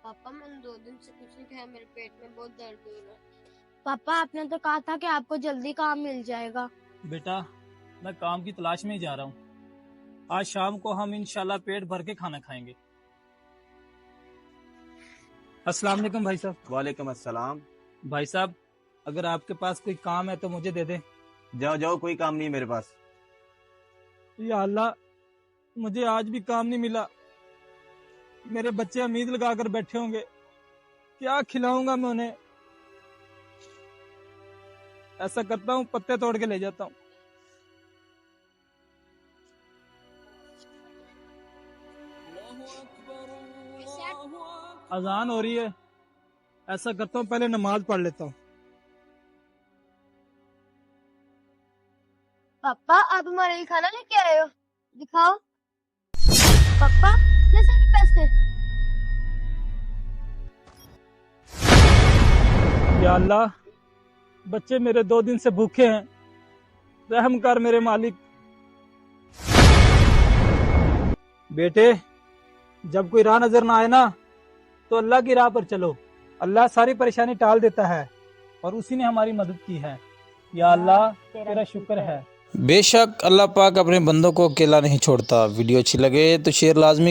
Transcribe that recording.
पापा मैंने 2 दिन से कुछ नहीं खाया, मेरे पेट में बहुत दर्द हो रहा है। पापा आपने तो कहा था कि आपको जल्दी काम मिल जाएगा। बेटा मैं काम की तलाश में ही जा रहा हूँ। आज शाम को हम इंशाल्लाह पेट भर के खाना खाएंगे। अस्सलाम वालेकुम भाई साहब। वालेकुम अस्सलाम। भाई साहब अगर आपके पास कोई काम है तो मुझे दे दे। जाओ जाओ, कोई काम नहीं मेरे पास। या अल्लाह मुझे आज भी काम नहीं मिला। मेरे बच्चे उम्मीद लगाकर बैठे होंगे, क्या खिलाऊंगा मैं उन्हें। ऐसा करता हूँ पत्ते तोड़ के ले जाता हूँ। अजान हो रही है, ऐसा करता हूँ पहले नमाज पढ़ लेता हूँ। पापा आप हमारे लिए खाना लेके आए हो, दिखाओ। पापा ये सारे पैसे। या अल्लाह बच्चे मेरे 2 दिन से भूखे हैं, रहम कर मेरे मालिक। बेटे जब कोई राह नजर ना आए ना तो अल्लाह की राह पर चलो। अल्लाह सारी परेशानी टाल देता है और उसी ने हमारी मदद की है। या अल्लाह तेरा शुक्र है। बेशक अल्लाह पाक अपने बंदों को अकेला नहीं छोड़ता। वीडियो अच्छी लगे तो शेयर लाजमी